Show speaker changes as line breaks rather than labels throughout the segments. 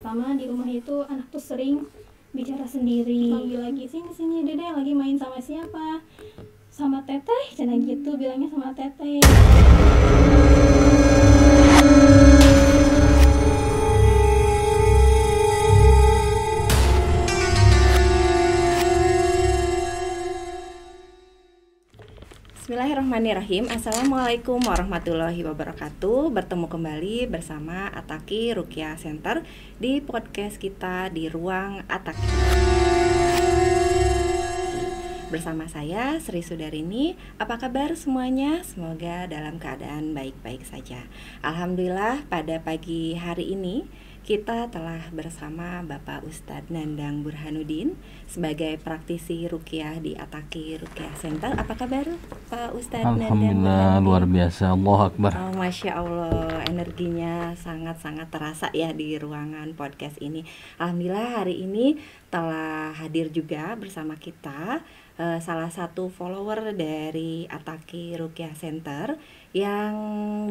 pertama di rumah itu anak tuh sering bicara sendiri, manggil lagi sini Dede lagi main sama siapa, sama teteh, cina gitu bilangnya sama teteh.
Bismillahirrahmanirrahim. Assalamualaikum warahmatullahi wabarakatuh. Bertemu kembali bersama Ataki Ruqyah Center di podcast kita di Ruang Ataki. Bersama saya Sri Sudarini. Apa kabar semuanya? Semoga dalam keadaan baik-baik saja. Alhamdulillah pada pagi hari ini kita telah bersama Bapak Ustadz Nandang Burhanuddin sebagai praktisi ruqyah di Ataki Ruqyah Center. Apa kabar Pak Ustadz Nandang?
Alhamdulillah luar biasa, Allahu Akbar.
Oh, Masya Allah, energinya sangat-sangat terasa ya di ruangan podcast ini. Alhamdulillah hari ini telah hadir juga bersama kita salah satu follower dari Ataki Ruqyah Center yang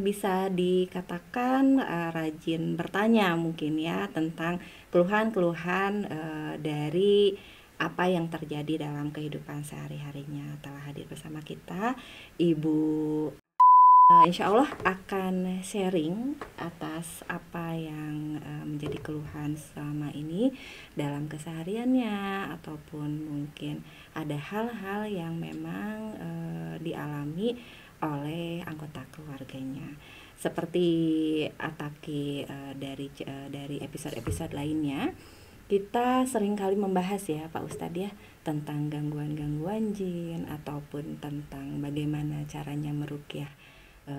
bisa dikatakan rajin bertanya mungkin ya tentang keluhan-keluhan dari apa yang terjadi dalam kehidupan sehari-harinya. Telah hadir bersama kita Ibu Insya Allah akan sharing atas apa yang menjadi keluhan selama ini dalam kesehariannya, ataupun mungkin ada hal-hal yang memang dialami oleh anggota keluarganya. Seperti Ataki dari episode-episode lainnya, kita seringkali membahas ya Pak Ustadz ya tentang gangguan-gangguan jin, ataupun tentang bagaimana caranya meruqyah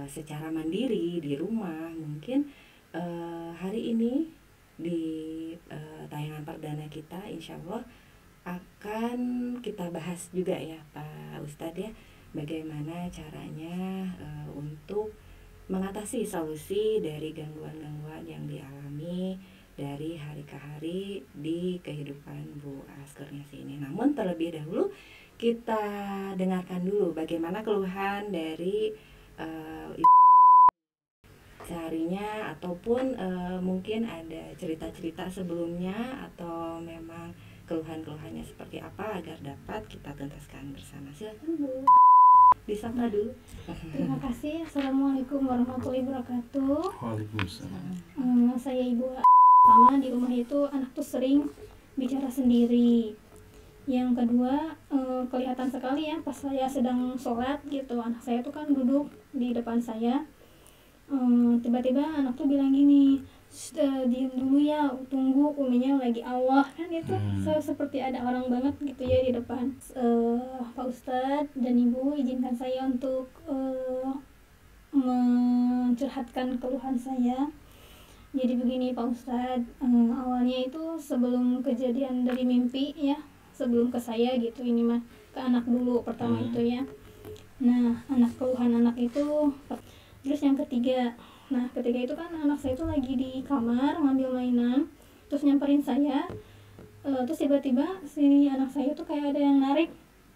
secara mandiri di rumah. Mungkin hari ini di tayangan perdana kita insya Allah akan kita bahas juga ya Pak Ustadz ya, bagaimana caranya untuk mengatasi solusi dari gangguan-gangguan yang dialami dari hari ke hari di kehidupan Bu Askurniasi ini. Namun terlebih dahulu kita dengarkan dulu bagaimana keluhan dari seharinya, ataupun mungkin ada cerita-cerita sebelumnya atau memang keluhan-keluhannya seperti apa agar dapat kita tuntaskan bersama. Silakan Bu, disapa dulu.
Terima kasih. Assalamualaikum warahmatullahi wabarakatuh.
Waalaikumsalam.
Saya Ibu. Pertama di rumah itu anak tuh sering bicara sendiri. Yang kedua kelihatan sekali ya pas saya sedang sholat gitu, anak saya tuh kan duduk di depan saya, tiba-tiba anak tuh bilang gini, diam dulu ya, tunggu uminya lagi Allah kan itu. Seperti ada orang banget gitu ya di depan. Pak Ustadz dan Ibu izinkan saya untuk mencurhatkan keluhan saya. Jadi begini Pak Ustadz, awalnya itu sebelum kejadian dari mimpi ya, sebelum ke saya gitu, ini mah ke anak dulu pertama itu ya. Nah keluhan anak itu, terus yang ketiga. Nah ketiga itu kan anak saya itu lagi di kamar ngambil mainan, terus nyamperin saya, terus tiba-tiba si anak saya tuh kayak ada yang narik,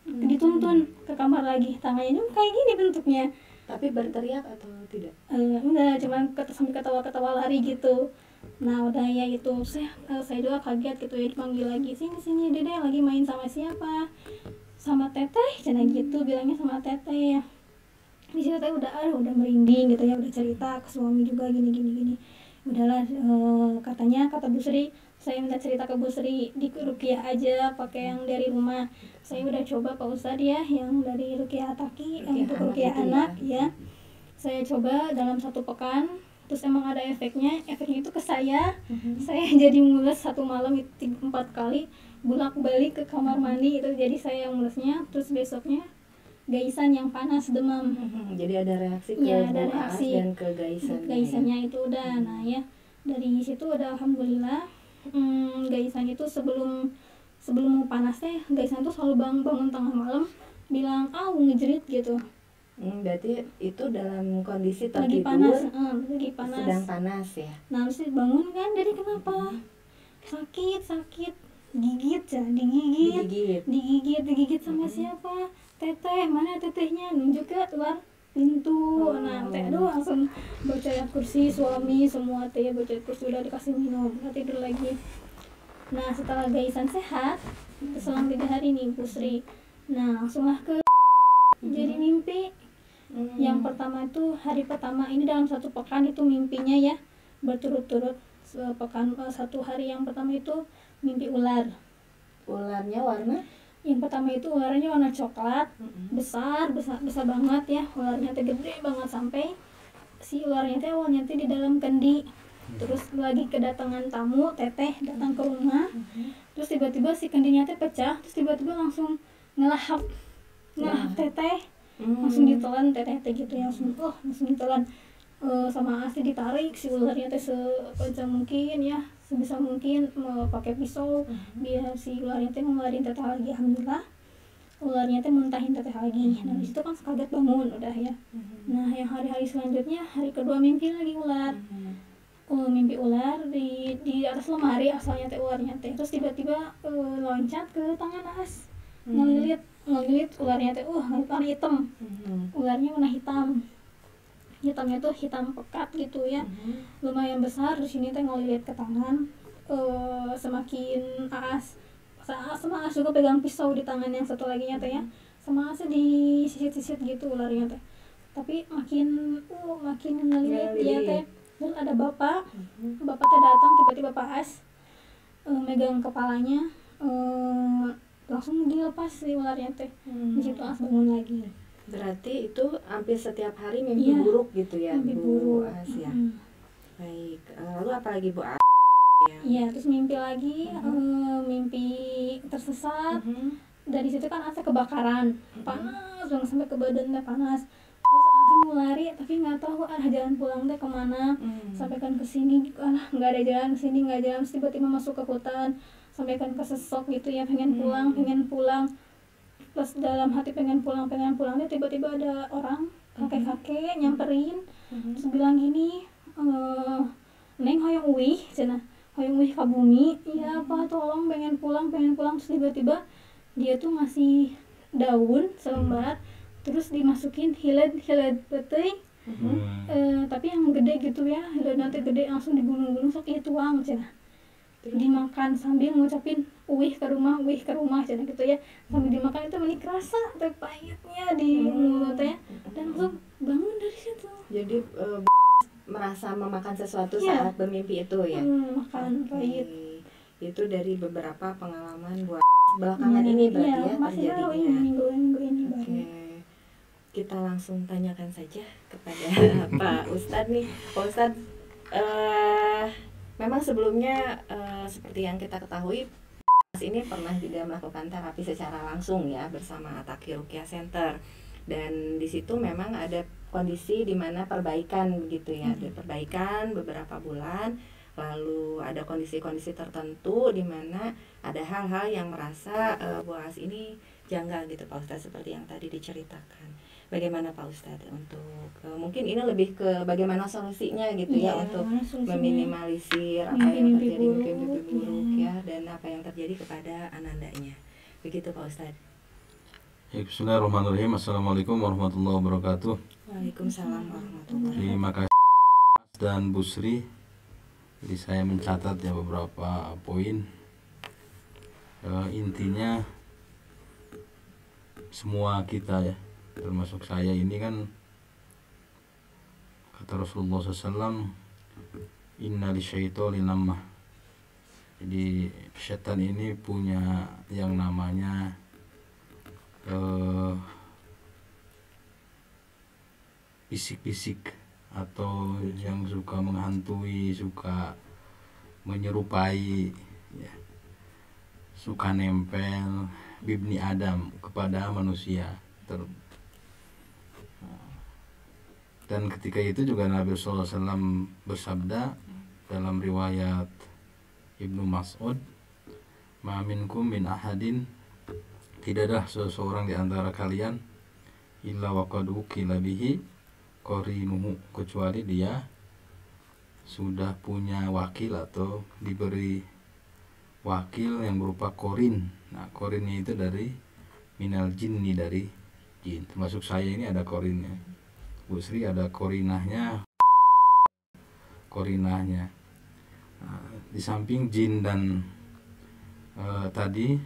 dituntun ke kamar lagi, tangannya kayak gini bentuknya.
Tapi berteriak atau tidak?
Enggak, cuman sambil ketawa-ketawa lari gitu. Nah udah ya itu saya juga kaget gitu ya, dipanggil lagi, sini Dede lagi main sama siapa, sama teteh, cina gitu bilangnya sama teteh. Di situ teh udah merinding gitu ya, udah cerita ke suami juga gini. Udahlah, kata Bu Sri, saya minta cerita ke Bu Sri di ruqyah aja pakai yang dari rumah. Saya udah coba Pak Ustadz ya yang dari ruqyah Ataki untuk ruqyah anak ya. Saya coba dalam 1 pekan, terus emang ada efeknya itu ke saya. Saya jadi mules 1 malam itu 4 kali bolak-balik ke kamar mandi itu, jadi saya yang mulesnya, terus besoknya gaisan yang panas, demam.
Jadi ada reaksi ke
ya, ada reaksi
dan ke
gaisannya itu udah. Nah ya dari situ udah alhamdulillah. Gaisan itu sebelum mau panas teh, gaisan tuh selalu bangun tengah malam bilang ngejerit gitu.
Berarti itu dalam kondisi
lagi
tertidur,
lagi panas,
sedang panas ya.
Nah terus bangun kan, dari kenapa? Sakit digigit digigit sama siapa? Teteh, mana tetehnya? Nunjuk ke luar pintu. Nah teh aduh langsung baca ayat kursi, suami semua teh baca ayat kursi, udah dikasih minum, udah tidur lagi. Nah setelah Gaisan sehat selang 3 hari nih Pusri, nah langsunglah ke jadi mimpi. Yang pertama itu hari pertama ini dalam 1 pekan itu mimpinya ya berturut-turut sepekan. 1 hari yang pertama itu mimpi ular.
Ularnya warna?
Yang pertama itu ularnya warna coklat, besar banget ya, ularnya teh gede banget sampai si ularnya teh awalnya teh di dalam kendi. Terus lagi kedatangan tamu, teteh datang ke rumah, terus tiba-tiba si kendinya teh pecah, terus tiba-tiba langsung ngelahap teteh, langsung ditelan teteh teh gitu ya, langsung ditelan. Sama Asi ditarik si ularnya teh sekencang mungkin ya, sebisa mungkin pakai pisau biar si ularnya teh ngeluarin teteh lagi. Alhamdulillah ularnya teh muntahin teteh lagi. Nah disitu kan kaget bangun udah ya. Nah yang hari-hari selanjutnya, hari kedua mimpi lagi ular. Mimpi ular di atas lemari asalnya teh ularnya teh, terus tiba-tiba loncat ke tangan As, ngelilit ularnya teh warna hitam. Ularnya warna hitamnya tuh hitam pekat gitu ya, lumayan besar. Di sini teh ngelilit ke tangan. Semakin Aas sama Aas juga pegang pisau di tangan yang satu laginya teh ya, sama Aas di sisit-sisit gitu ularnya teh, tapi makin ngelilit dia teh. Dan ada bapak teh datang tiba-tiba Pak As megang kepalanya, langsung dilepas si ularnya teh. Di situ As bangun lagi.
Berarti itu hampir setiap hari mimpi buruk gitu ya,
mimpi
Bu
buruk.
As ya. Baik, lalu apa lagi Bu As?
Iya, terus mimpi lagi, mimpi tersesat. Dari situ kan As kebakaran, panas banget sampai ke badan teh panas. Terus As mau lari tapi nggak tahu arah jalan pulang teh kemana. Sampaikan ke sini, nggak ada jalan ke sini, nggak jalan. Terus tiba-tiba masuk ke hutan, sampaikan ke sesok gitu ya, pengen pulang. Terus dalam hati pengen pulang dia tiba-tiba ada orang kakek nyamperin, terus bilang gini, Neng hoyong uih cenah, hoyong uih ka bumi. Iya Pak, tolong pengen pulang. Terus tiba-tiba dia tuh ngasih daun selembar, terus dimasukin hiled peteng, tapi yang gede gitu ya, hiled nanti gede langsung digulung-gulung sok ieu tuang cenah, dimakan sambil ngucapin uih ke rumah cenah gitu ya, sambil dimakan itu menik rasa teh pahitnya di mulut ya, dan langsung bangun dari situ.
Jadi merasa memakan sesuatu saat bermimpi itu ya.
Makan pahit.
Itu dari beberapa pengalaman Bu As belakangan ini berarti ya terjadinya.
Minggu ini.
Oke. Kita langsung tanyakan saja kepada Pak Ustadz nih. Pak Ustadz, memang sebelumnya seperti yang kita ketahui, Mas ini pernah juga melakukan terapi secara langsung ya bersama Taqi Ruqyah Center, dan di situ memang ada kondisi di mana perbaikan begitu ya, ada perbaikan beberapa bulan, lalu ada kondisi-kondisi tertentu di mana ada hal-hal yang merasa Bu As ini janggal gitu Pak Ustadz, seperti yang tadi diceritakan. Bagaimana Pak Ustadz untuk mungkin ini lebih ke bagaimana solusinya gitu ya untuk meminimalisir apa yang terjadi, mimpi buruk ya, dan apa yang terjadi kepada anandanya. Begitu Pak Ustadz.
Bismillahirrahmanirrahim. Assalamualaikum warahmatullahi wabarakatuh.
Waalaikumsalam warahmatullahi wabarakatuh.
Terima kasih dan Bu Sri. Jadi saya mencatat ya beberapa poin. Intinya semua kita ya, termasuk saya ini kan, kata Rasulullah SAW, inna lisyaitoni lamah. Jadi setan ini punya yang namanya bisik-bisik, atau yang suka menghantui, suka menyerupai ya, suka nempel bibni Adam kepada manusia. Dan ketika itu juga Nabi SAW bersabda dalam riwayat Ibnu Mas'ud, ma minkum min ahadin, tidak ada seseorang di antara kalian illa waqad wukila bihi qarinuhu, kecuali dia sudah punya wakil atau diberi wakil yang berupa korin. Nah, korinnya itu dari minal jinni, dari jin, termasuk saya ini ada korinnya. Bu Sri, ada korinahnya. Nah, di samping jin dan tadi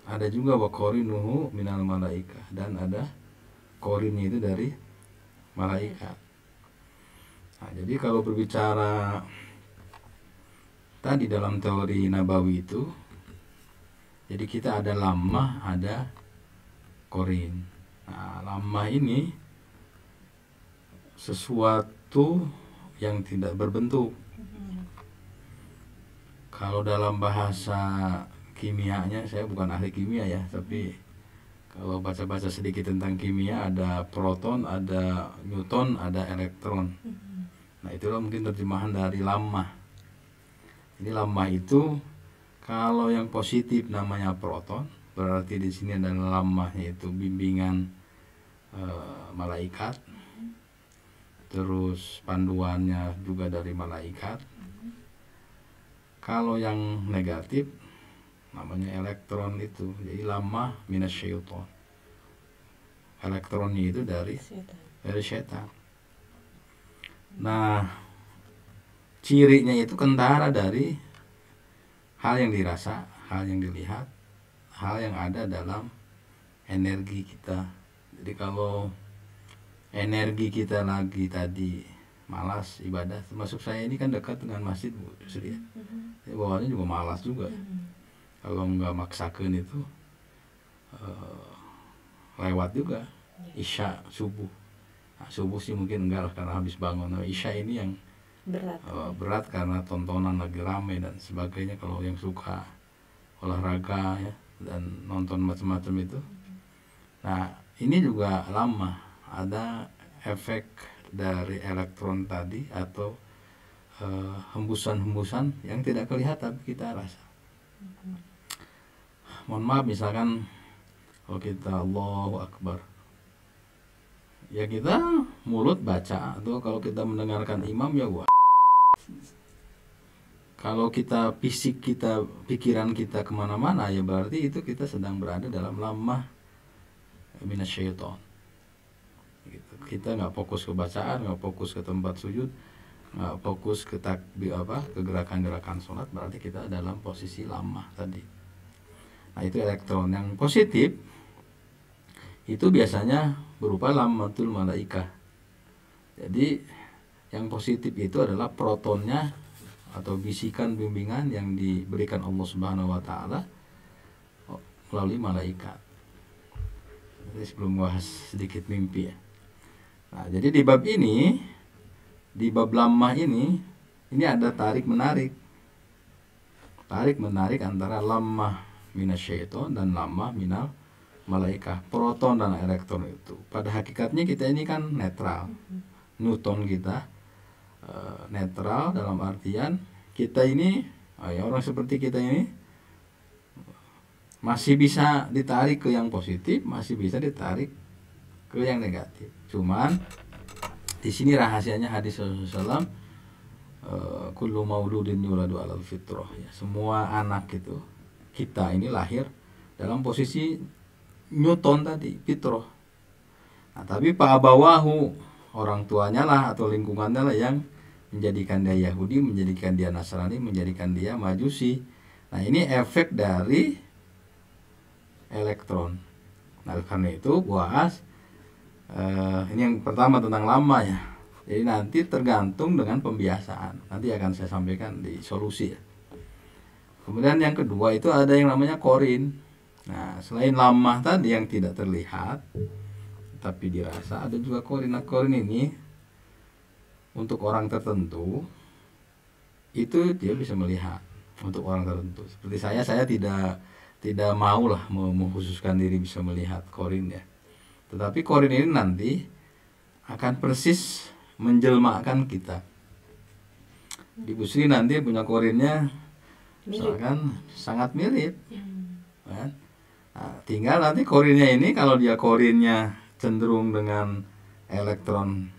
ada juga wa qorinuhu minal malaikah, dan ada korinnya itu dari malaikat. Nah, jadi kalau berbicara tadi dalam teori nabawi itu, jadi kita ada lammah, ada korin. Nah, lammah ini sesuatu yang tidak berbentuk. Kalau dalam bahasa kimianya, saya bukan ahli kimia ya, tapi kalau baca-baca sedikit tentang kimia, ada proton, ada neutron, ada elektron. Nah, itulah mungkin terjemahan dari lammah. Jadi lammah itu kalau yang positif namanya proton, berarti di sini adalah lammahnya itu bimbingan malaikat. Terus panduannya juga dari malaikat. Kalau yang negatif namanya elektron itu, jadi lammah minasyaiton. Elektronnya itu dari setan. Nah, cirinya itu kentara dari hal yang dirasa, hal yang dilihat, hal yang ada dalam energi kita. Jadi kalau energi kita lagi tadi malas ibadah, termasuk saya ini kan dekat dengan masjid Bu Sri ya. Bawahnya juga malas juga. Kalau nggak maksakan itu lewat juga isya subuh. Nah, subuh sih mungkin enggak lah karena habis bangun. Nah, isya ini yang berat karena tontonan lagi rame dan sebagainya. Kalau yang suka olahraga ya dan nonton macam-macam itu. Nah, ini juga lama ada efek dari elektron tadi atau hembusan-hembusan yang tidak kelihatan tapi kita rasa. Mohon maaf misalkan kalau kita Allahu Akbar, ya kita mulut baca, atau kalau kita mendengarkan imam ya wah. Kalau kita fisik kita, pikiran kita kemana-mana, ya berarti itu kita sedang berada dalam lammah minasyaiton. Gitu. Kita nggak fokus ke bacaan, nggak fokus ke tempat sujud, nggak fokus ke takbir ke gerakan-gerakan sholat, berarti kita dalam posisi lammah tadi. Nah, itu elektron. Yang positif itu biasanya berupa lammatul malaikah. Jadi yang positif itu adalah protonnya atau bisikan bimbingan yang diberikan Allah Subhanahu wa taala melalui malaikat. Jadi sebelum bahas sedikit mimpi ya. Nah, jadi di bab ini, di bab lammah ini ada tarik menarik. Tarik menarik antara lammah minasyaiton dan lammah minal malaikah. Proton dan elektron itu pada hakikatnya kita ini kan netral. Newton kita netral dalam artian kita ini orang seperti kita ini masih bisa ditarik ke yang positif, masih bisa ditarik ke yang negatif. Cuman di sini rahasianya hadis Rasulullah, kullu mauludin yuladu alal fitrah, ya, semua anak itu kita ini lahir dalam posisi Newton tadi, fitrah. Nah, tapi pa'abawahu, orang tuanya lah atau lingkungannya lah yang menjadikan dia Yahudi, menjadikan dia Nasrani, menjadikan dia Majusi. Nah, ini efek dari elektron. Nah, karena itu bahas ini yang pertama tentang lama ya. Jadi nanti tergantung dengan pembiasaan. Nanti akan saya sampaikan di solusi ya. Kemudian yang kedua itu ada yang namanya korin. Nah, selain lamah tadi yang tidak terlihat tapi dirasa, ada juga korin. Nah, korin ini untuk orang tertentu itu dia bisa melihat. Untuk orang tertentu seperti saya tidak mau lah mengkhususkan diri bisa melihat korin ya. Tetapi korin ini nanti akan persis menjelmakan kita. Di Busri nanti punya korinnya misalkan sangat mirip kan? Nah, tinggal nanti korinnya ini kalau dia korinnya cenderung dengan elektron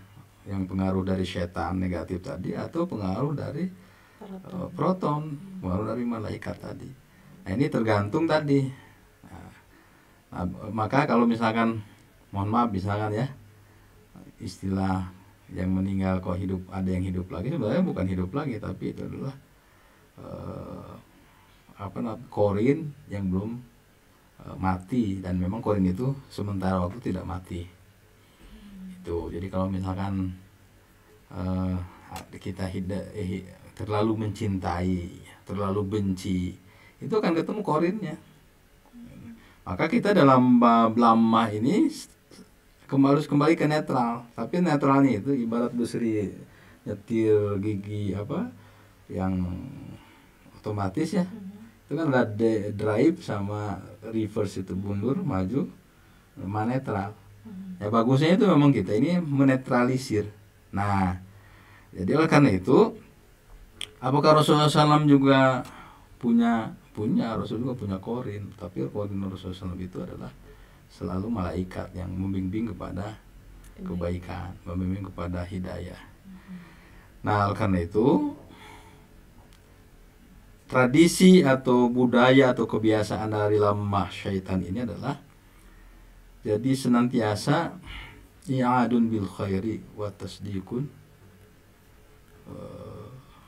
yang pengaruh dari setan negatif tadi, atau pengaruh dari proton, pengaruh dari malaikat tadi. Nah, ini tergantung tadi. Nah, maka kalau misalkan mohon maaf misalkan ya, istilah yang meninggal kok hidup, ada yang hidup lagi, sebenarnya bukan hidup lagi, tapi itu adalah korin yang belum mati, dan memang korin itu sementara waktu tidak mati. Itu jadi kalau misalkan kita terlalu mencintai, terlalu benci, itu akan ketemu korinnya. Maka kita dalam bab lamah ini harus kembali ke netral. Tapi netralnya itu ibarat Busri nyetir gigi yang otomatis ya. Itu kan ada drive sama reverse, itu mundur, maju, sama netral. Ya bagusnya itu memang kita ini menetralisir. Nah, jadi oleh karena itu, apakah Rasulullah SAW juga punya Rasul juga punya korin, tapi korin Rasulullah SAW itu adalah selalu malaikat yang membimbing kepada kebaikan, membimbing kepada hidayah. Nah, karena itu tradisi atau budaya atau kebiasaan dari lamah syaitan ini adalah jadi senantiasa i'adun bil khairi wa tasdiqun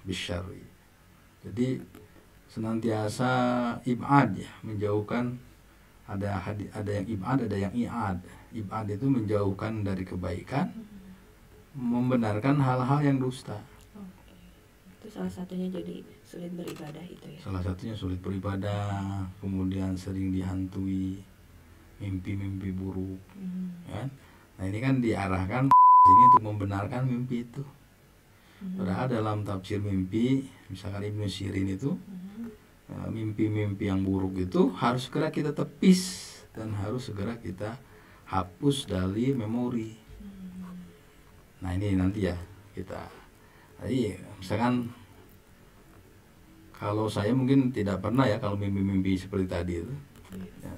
bisyarri. Jadi senantiasa ibad ya, menjauhkan, ada yang ibad, ada yang i'ad. Ibad itu menjauhkan dari kebaikan, membenarkan hal-hal yang dusta.
Itu salah satunya jadi sulit beribadah itu ya.
Salah satunya sulit beribadah, kemudian sering dihantui mimpi-mimpi buruk. Kan? Nah, ini kan diarahkan ini untuk membenarkan mimpi itu. Padahal dalam tafsir mimpi, misalkan Ibnu Sirin itu mimpi-mimpi yang buruk itu harus segera kita tepis dan harus segera kita hapus dari memori. Nah, ini nanti ya kita. Jadi misalkan kalau saya mungkin tidak pernah ya kalau mimpi-mimpi seperti tadi itu. Ya.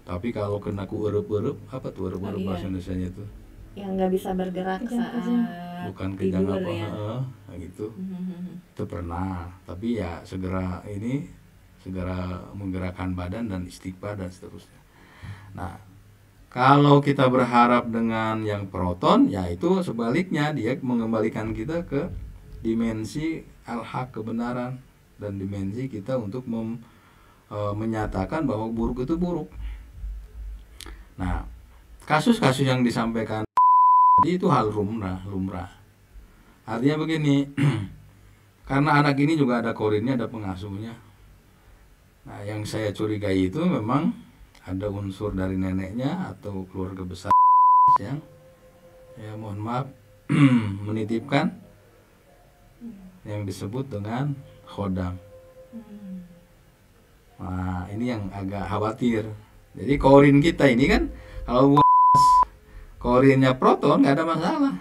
Tapi kalau kena ku erup-erup, apa tuh erup-erup bahasa Indonesianya itu?
Yang nggak bisa bergerak saat
bukan kejang
tidur
apa
ya.
Gitu. Itu pernah, tapi ya segera menggerakkan badan dan istighfar dan seterusnya. Nah, kalau kita berharap dengan yang proton, ya itu sebaliknya, dia mengembalikan kita ke dimensi al-haq, kebenaran, dan dimensi kita untuk menyatakan bahwa buruk itu buruk. Nah, kasus-kasus yang disampaikan itu hal lumrah. Artinya begini, karena anak ini juga ada korinnya, ada pengasuhnya. Nah, yang saya curigai itu memang ada unsur dari neneknya atau keluarga besar yang, ya mohon maaf, menitipkan yang disebut dengan khodam. Nah, ini yang agak khawatir. Jadi korin kita ini kan, kalau korinnya proton nggak ada masalah.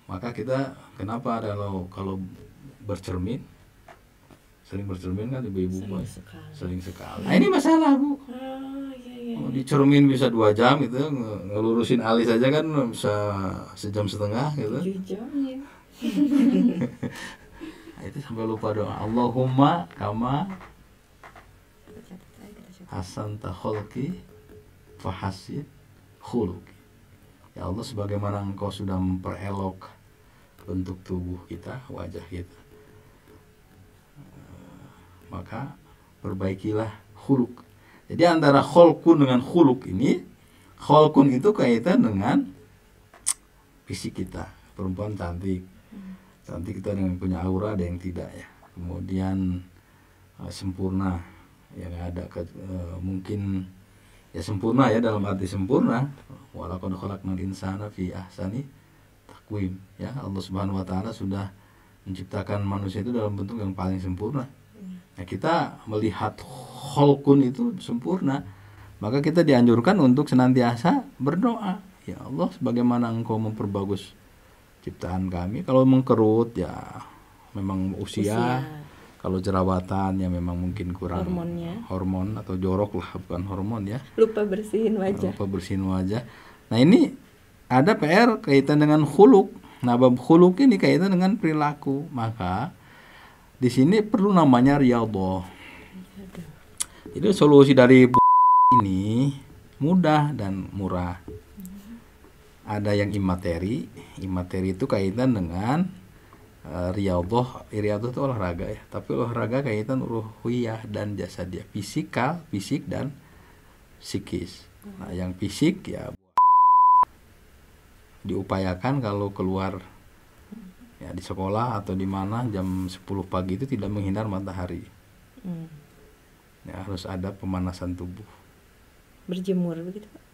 Maka kita kenapa kalau bercermin, sering bercermin kan ibu-ibu sering sekali. Nah, ini masalah Bu. Dicermin bisa 2 jam gitu, ngelurusin alis aja kan bisa sejam setengah gitu.
7 jam ya.
Nah, itu sampai lupa doa. Allahumma kama hasanta kholqi fahasid khuluqi. Ya Allah, sebagaimana Engkau sudah memperelok bentuk tubuh kita, wajah kita, maka perbaikilah khuluq. Jadi antara kholqun dengan khuluq ini, kholqun itu kaitan dengan fisik kita. Perempuan cantik itu ada yang punya aura, ada yang tidak ya. Kemudian sempurna, yang ada mungkin ya sempurna ya, dalam arti sempurna. Walaqad khalaqnal insana fi ahsani taqwim. Ya, Allah Subhanahu wa taala sudah menciptakan manusia itu dalam bentuk yang paling sempurna. Nah, kita melihat kholqun itu sempurna, maka kita dianjurkan untuk senantiasa berdoa, ya Allah, sebagaimana Engkau memperbagus ciptaan kami. Kalau mengkerut ya memang usia. Kalau jerawatan ya memang mungkin kurang hormon atau jorok lah, bukan hormon ya.
Lupa bersihin wajah. Nah, ini ada PR kaitan dengan khuluq. Nah, bab khuluq ini kaitan dengan perilaku. Maka di sini perlu namanya riyadhah. Jadi solusi dari ini
mudah dan murah. Ada yang imateri itu kaitan dengan riyadhah itu olahraga ya, tapi olahraga kaitan ruhiyah dan jasadiyah, fisik dan psikis. Nah, yang fisik ya diupayakan kalau keluar ya di sekolah atau di mana jam 10 pagi itu tidak menghindar matahari. Ya, harus ada pemanasan tubuh.
Berjemur begitu Pak?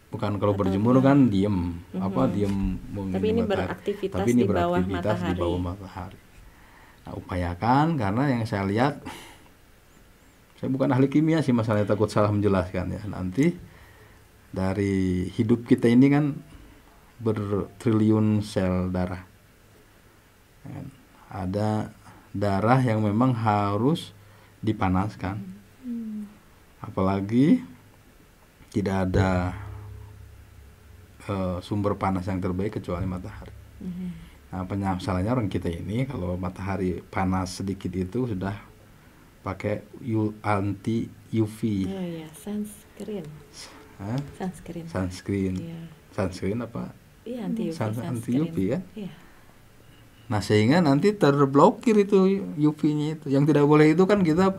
Bukan, kalau berjemur kan diem, diem.
Tapi ini beraktivitas di bawah
matahari. Nah, upayakan, karena yang saya lihat, saya bukan ahli kimia sih, masalahnya takut salah menjelaskan ya. Nanti dari hidup kita ini kan bertriliun sel darah. Ada darah yang memang harus dipanaskan. Apalagi tidak ada sumber panas yang terbaik kecuali matahari. Nah, masalahnya orang kita ini kalau matahari panas sedikit itu sudah pakai anti UV.
Oh iya, sunscreen.
Sunscreen.
Iya.
Sunscreen apa?
Iya, anti UV.
Anti UV ya.
Iya.
Nah, sehingga nanti terblokir itu UV-nya itu. Yang tidak boleh itu kan kita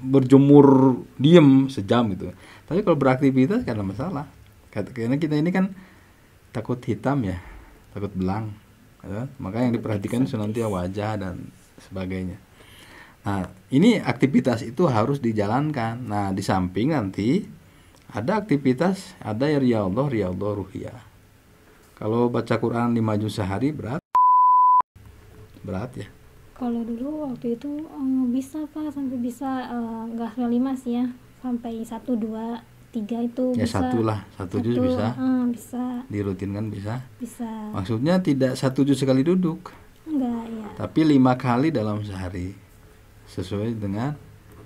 berjemur diem sejam gitu. Tapi kalau beraktivitas karena masalah. Karena kita ini kan takut hitam ya, takut belang ya. Maka yang diperhatikan nanti wajah dan sebagainya. Nah, ini aktivitas itu harus dijalankan. Nah, di samping nanti ada aktivitas, ada riyadhah ruhiyah. Kalau baca Quran 5 juz sehari berat ya.
Kalau dulu waktu itu bisa Pak, sampai bisa nggak sampai 5 sih ya, sampai 1, 2, 3 itu
ya
bisa.
Satu juz bisa.
Bisa.
Dirutinkan bisa.
Bisa.
Maksudnya tidak 1 juz sekali duduk.
Enggak ya.
Tapi 5 kali dalam sehari. Sesuai dengan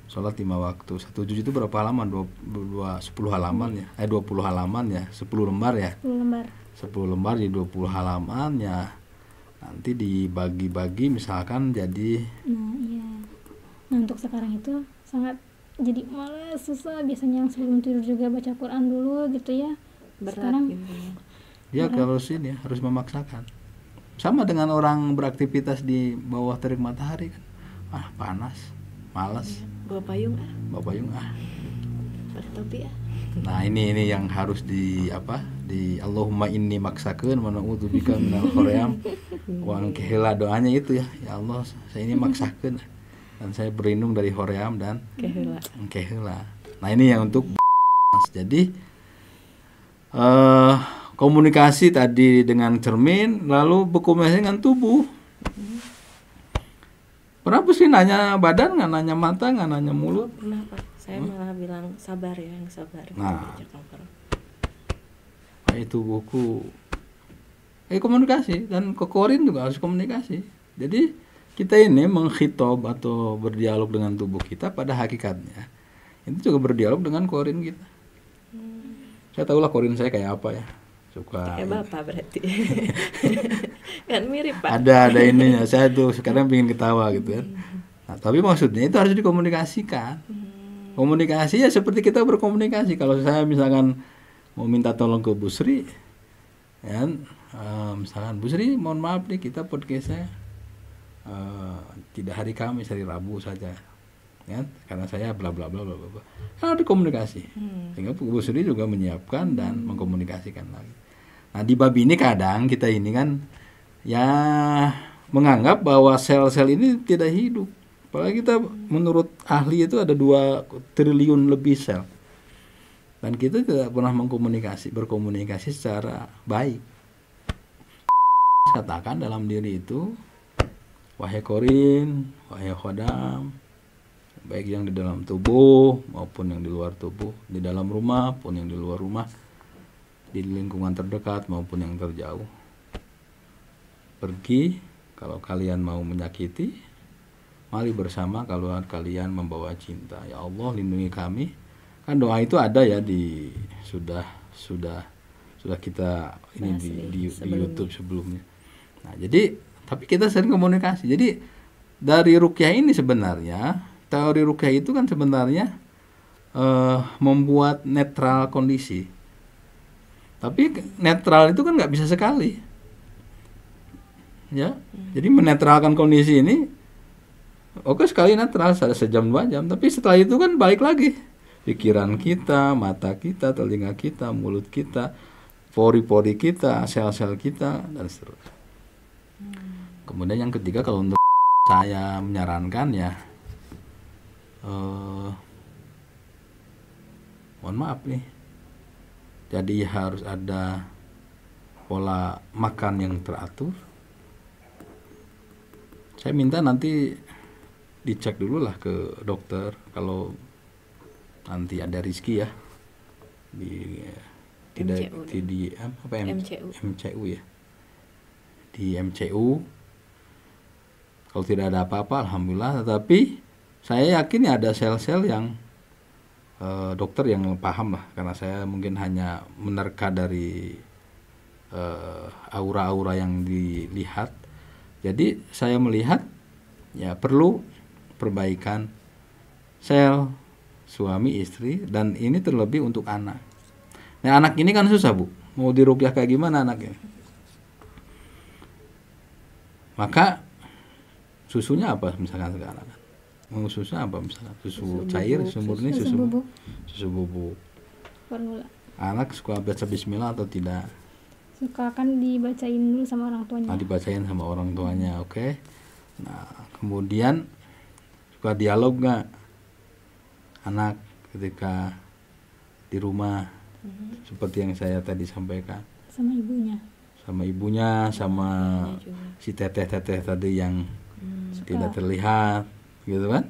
sholat 5 waktu. 1 juz itu berapa halaman? 10 halaman ya. 20 halaman ya. 10 lembar ya.
10 lembar.
10 lembar jadi 20 halaman ya. Nanti dibagi-bagi misalkan jadi.
Nah iya. Nah untuk sekarang itu sangat jadi malas, susah. Biasanya yang sebelum tidur juga baca Quran dulu gitu ya.
Berat
sekarang
gitu
ya. Kalau sini harus memaksakan. Sama dengan orang beraktivitas di bawah terik matahari kan. Panas, malas.
Bawa payung
Pakai topi. Nah, ini yang harus di Allahumma inni maksakeun wa na'udzubika minal khoream wa ankehila, doanya itu ya. Ya Allah, saya ini maksakeun dan saya berlindung dari hoream dan kehila. Nah, ini yang untuk jadi komunikasi tadi dengan cermin, lalu berkomunikasi dengan tubuh. Berapa sih nanya badan, nggak nanya mata, nggak nanya mulut?
Pernah Pak, saya malah bilang sabar ya, yang sabar.
Nah, itu buku komunikasi, dan ke Korin juga harus komunikasi. Jadi kita ini mengkhitob atau berdialog dengan tubuh kita, pada hakikatnya itu juga berdialog dengan Korin kita. Saya tahulah Korin saya kayak apa ya, suka
kayak Bapak berarti. Kan mirip Pak.
Ada ininya. Saya tuh sekarang pengen ketawa gitu kan. Nah, tapi maksudnya itu harus dikomunikasikan. Komunikasi ya seperti kita berkomunikasi. Kalau saya misalkan mau minta tolong ke Bu Sri, ya, misalkan Bu Sri, mohon maaf nih, kita podcastnya tidak hari Kamis, hari Rabu saja, ya, karena saya bla bla bla bla bla. Kan ada komunikasi, sehingga Bu Sri juga menyiapkan dan mengkomunikasikan lagi. Nah, di bab ini kadang kita ini kan ya menganggap bahwa sel-sel ini tidak hidup. Apalagi kita menurut ahli itu ada 2 triliun lebih sel. Dan kita tidak pernah berkomunikasi secara baik. Katakan dalam diri itu, wahai Korin, wahai Khodam, baik yang di dalam tubuh maupun yang di luar tubuh, di dalam rumah maupun yang di luar rumah, di lingkungan terdekat maupun yang terjauh. Pergi kalau kalian mau menyakiti, mari bersama kalau kalian membawa cinta. Ya Allah, lindungi kami. Kan doa itu ada ya sudah kita ini di YouTube sebelumnya. Nah, jadi tapi kita sering komunikasi. Jadi dari ruqyah ini sebenarnya, teori ruqyah itu kan sebenarnya membuat netral kondisi. Tapi netral itu kan nggak bisa sekali, ya. Jadi menetralkan kondisi ini, oke sekali netral, sejam 2 jam. Tapi setelah itu kan balik lagi, pikiran kita, mata kita, telinga kita, mulut kita, pori-pori kita, sel-sel kita, dan seterusnya. Kemudian yang ketiga, kalau untuk saya menyarankan ya, mohon maaf nih, jadi harus ada pola makan yang teratur. Saya minta nanti dicek dulu lah ke dokter, kalau nanti ada rezeki ya MCU ya, di MCU. Kalau tidak ada apa-apa, alhamdulillah. Tetapi saya yakin ya ada sel-sel yang dokter yang paham lah, karena saya mungkin hanya menerka dari aura-aura yang dilihat. Jadi saya melihat ya perlu perbaikan sel suami istri, dan ini terlebih untuk anak. Nah anak ini kan susah Bu, mau diruqyah kayak gimana anaknya? Maka susunya apa misalkan sekarang? Mau susu apa misalnya? Susu cair, susu murni, susu bubuk.
Formula.
Anak suka baca bismillah atau tidak?
Suka, kan dibacain dulu sama orang tuanya.
Nah, dibacain sama orang tuanya, oke. Nah, kemudian suka dialog nggak anak ketika di rumah, seperti yang saya tadi sampaikan?
Sama ibunya.
Sama ibunya, sama si teteh-teteh tadi yang tidak terlihat, gitu kan?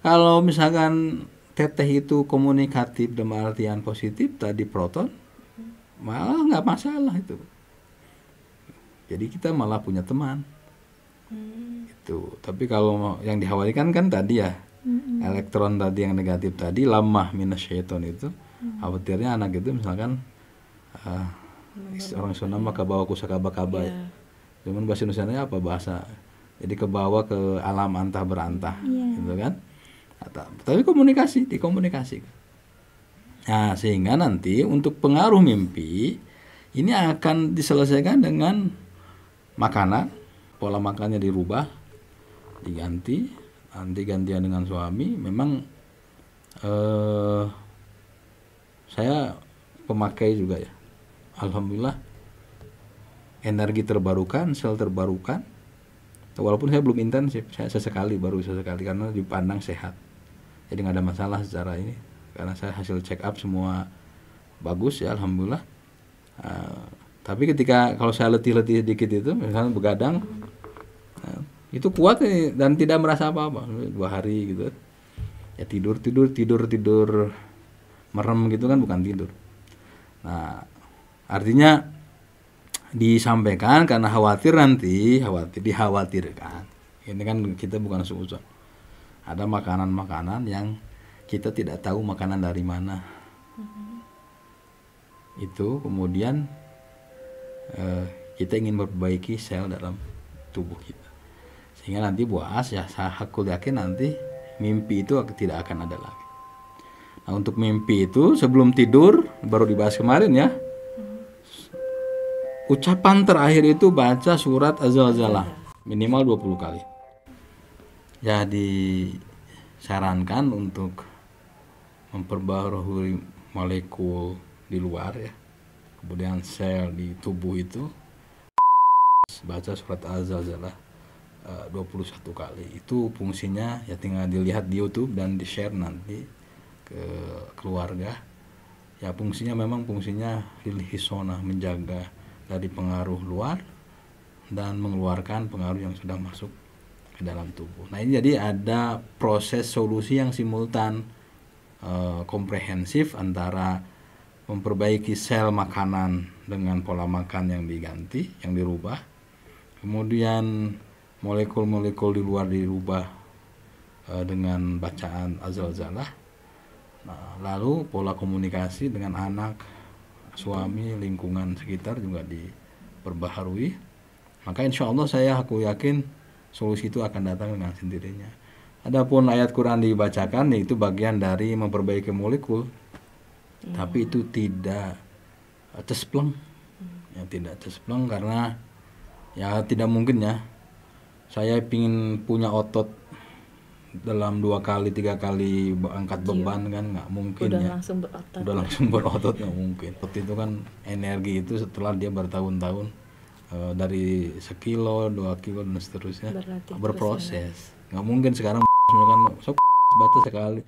Kalau misalkan teteh itu komunikatif dalam artian positif tadi proton, malah nggak masalah itu. Jadi kita malah punya teman. Itu. Tapi kalau yang dikhawatirkan kan tadi ya, elektron tadi yang negatif tadi, lamah minasyaiton itu, khawatirnya anak itu misalkan orang Sunda mah kebawa kusakaba-kaba. Cuman bahasa Indonesianya apa bahasa? Jadi kebawa ke alam antah berantah, gitu kan? Tapi dikomunikasi. Nah, sehingga nanti untuk pengaruh mimpi ini akan diselesaikan dengan makanan, pola makannya dirubah, diganti, nanti gantian dengan suami. Memang saya pemakai juga ya, alhamdulillah, energi terbarukan, sel terbarukan. Walaupun saya belum intensif, saya sesekali karena dipandang sehat, jadi nggak ada masalah secara ini, karena saya hasil check up semua bagus ya, alhamdulillah. Tapi ketika kalau saya letih-letih dikit itu, misalnya begadang, itu kuat dan tidak merasa apa-apa 2 hari gitu ya, tidur merem gitu kan, bukan tidur. Nah artinya disampaikan karena dikhawatirkan. Ini kan kita bukan suuzon. Ada makanan-makanan yang kita tidak tahu makanan dari mana. Itu kemudian kita ingin memperbaiki sel dalam tubuh kita, sehingga nanti buas ya, aku yakin nanti mimpi itu tidak akan ada lagi. Nah untuk mimpi itu sebelum tidur, baru dibahas kemarin ya, ucapan terakhir itu baca surat Az-Zalzalah minimal 20 kali. Ya disarankan untuk memperbarui molekul di luar ya, kemudian sel di tubuh itu, baca surat Az-Zalzalah 21 kali. Itu fungsinya ya, tinggal dilihat di YouTube dan di share nanti ke keluarga. Ya fungsinya lil hisonah, menjaga dari pengaruh luar dan mengeluarkan pengaruh yang sudah masuk ke dalam tubuh. Nah ini jadi ada proses solusi yang simultan, komprehensif, antara memperbaiki sel makanan dengan pola makan yang diganti, yang dirubah, kemudian molekul-molekul di luar dirubah dengan bacaan Az-Zalzalah. Nah, lalu pola komunikasi dengan anak, suami, lingkungan sekitar juga diperbaharui. Maka insya Allah aku yakin solusi itu akan datang dengan sendirinya. Adapun ayat Quran dibacakan itu bagian dari memperbaiki molekul, tapi itu tidak cespleng, ya tidak cespleng karena ya tidak mungkin ya. Saya ingin punya otot dalam 2 kali 3 kali angkat beban kan nggak mungkin
Udah
ya.
langsung berotot.
Udah langsung berotot nggak mungkin. Otot itu kan energi itu setelah dia bertahun-tahun dari sekilo 2 kilo dan seterusnya
Berlatih
berproses. Nggak mungkin sekarang misalkan batas sekali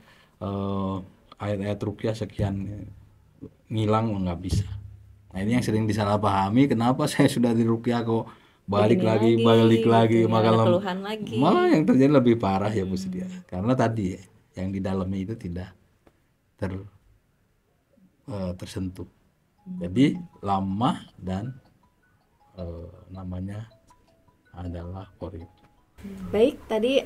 ayat-ayat ruqyah sekian ngilang nggak bisa. Nah ini yang sering disalahpahami, kenapa saya sudah di ruqyah kok balik lagi
gitu,
malah
ada keluhan lagi.
malah yang terjadi lebih parah ya Bu Sedia. Karena tadi yang di dalamnya itu tidak tersentuh. Jadi lama dan namanya adalah korib.
Baik, tadi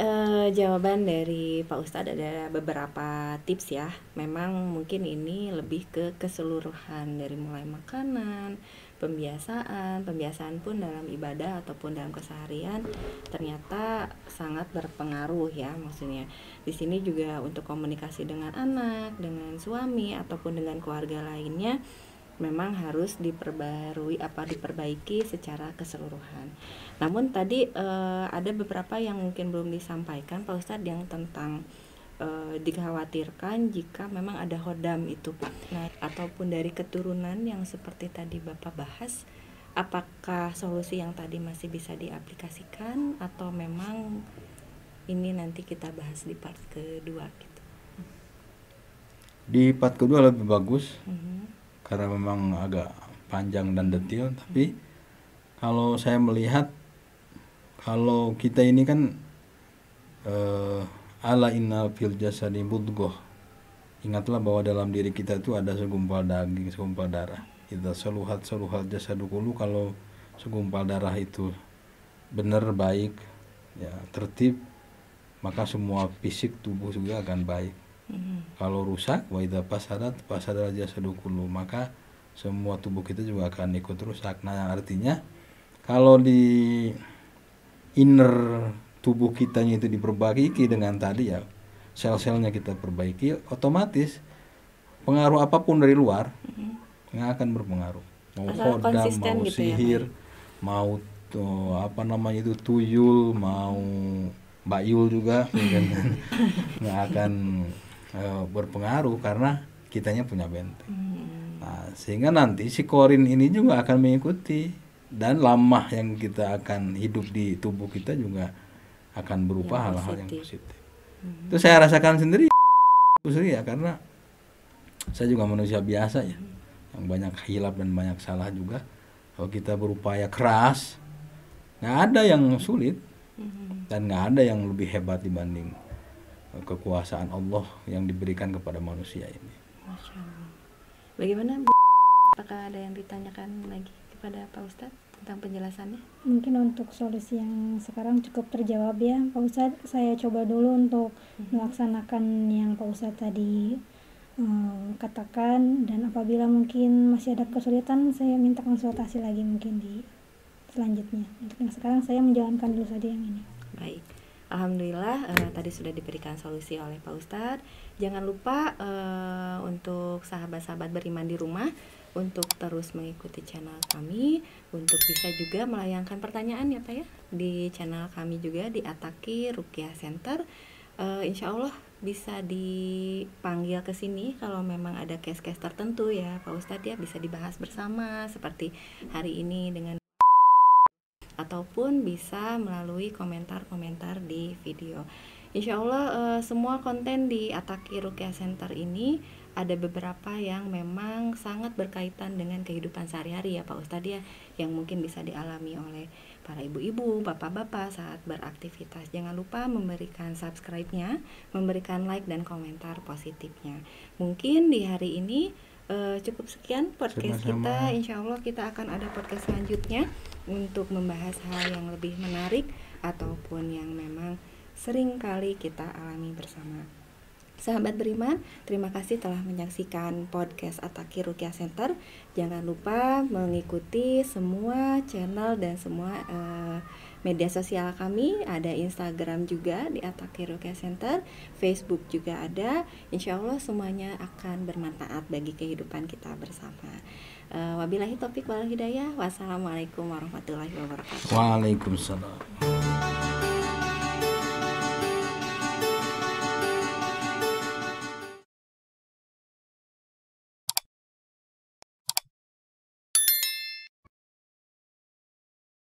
jawaban dari Pak Ustadz ada beberapa tips ya. Memang mungkin ini lebih ke keseluruhan dari mulai makanan, pembiasaan pun dalam ibadah ataupun dalam keseharian ternyata sangat berpengaruh ya. Maksudnya di sini juga untuk komunikasi dengan anak, dengan suami ataupun dengan keluarga lainnya memang harus diperbaiki secara keseluruhan. Namun tadi ada beberapa yang mungkin belum disampaikan Pak Ustadz yang tentang dikhawatirkan jika memang ada hodam itu Pak. Nah, ataupun dari keturunan yang seperti tadi Bapak bahas, apakah solusi yang tadi masih bisa diaplikasikan atau memang ini nanti kita bahas di part kedua gitu.
Di part kedua lebih bagus. Karena memang agak panjang dan detail, tapi kalau saya melihat kalau kita ini kan ala inna fil jasadi mudghah, ingatlah bahwa dalam diri kita itu ada segumpal daging, segumpal darah. Kita seluhat jasadu kullu, kalau segumpal darah itu benar baik ya tertib, maka semua fisik tubuh juga akan baik. Kalau rusak, wa idza fasadat jasadu kullu, maka semua tubuh kita juga akan ikut rusak. Nah, artinya kalau di inner tubuh kitanya itu diperbaiki dengan tadi ya, sel-selnya kita perbaiki, otomatis pengaruh apapun dari luar nggak akan berpengaruh. Mau kodam, mau
gitu
sihir,
ya,
mau itu tuyul, mau bayul juga nggak akan berpengaruh karena kitanya punya benteng. Nah, sehingga nanti si korin ini juga akan mengikuti, dan lama yang kita akan hidup di tubuh kita juga akan berupa hal-hal yang positif. Itu saya rasakan sendiri ya, karena saya juga manusia biasa ya, yang banyak hilap dan banyak salah juga. Kalau kita berupaya keras, nggak ada yang sulit dan nggak ada yang lebih hebat dibanding kekuasaan Allah yang diberikan kepada manusia ini.
Masya Allah. Bagaimana Bu? Apakah ada yang ditanyakan lagi kepada Pak Ustadz tentang penjelasannya?
Mungkin untuk solusi yang sekarang cukup terjawab ya Pak Ustadz. Saya coba dulu untuk melaksanakan yang Pak Ustadz tadi katakan, dan apabila mungkin masih ada kesulitan saya minta konsultasi lagi mungkin di selanjutnya. Untuk yang sekarang saya menjalankan dulu saja yang ini.
Baik. Alhamdulillah tadi sudah diberikan solusi oleh Pak Ustadz. Jangan lupa untuk sahabat-sahabat beriman di rumah untuk terus mengikuti channel kami, untuk bisa juga melayangkan pertanyaan ya Pak ya di channel kami juga di Ataki Ruqyah Center. Insya Allah bisa dipanggil ke sini kalau memang ada case-case tertentu ya Pak Ustadz ya, bisa dibahas bersama seperti hari ini dengan, ataupun bisa melalui komentar-komentar di video. Insya Allah semua konten di Ataki Ruqyah Center ini ada beberapa yang memang sangat berkaitan dengan kehidupan sehari-hari ya Pak Ustadz ya, yang mungkin bisa dialami oleh para ibu-ibu, bapak-bapak saat beraktivitas. Jangan lupa memberikan subscribe-nya, memberikan like dan komentar positifnya. Mungkin di hari ini cukup sekian podcast kita. Insya Allah kita akan ada podcast selanjutnya untuk membahas hal yang lebih menarik ataupun yang memang sering kali kita alami bersama. Sahabat beriman, terima kasih telah menyaksikan podcast Ataki Ruqyah Center. Jangan lupa mengikuti semua channel dan semua media sosial kami, ada Instagram juga di At-Taqi Ruqyah Center, Facebook juga ada. Insya Allah semuanya akan bermanfaat bagi kehidupan kita bersama. Wabillahi taufiq wal hidayah. Wassalamualaikum warahmatullahi wabarakatuh.
Waalaikumsalam.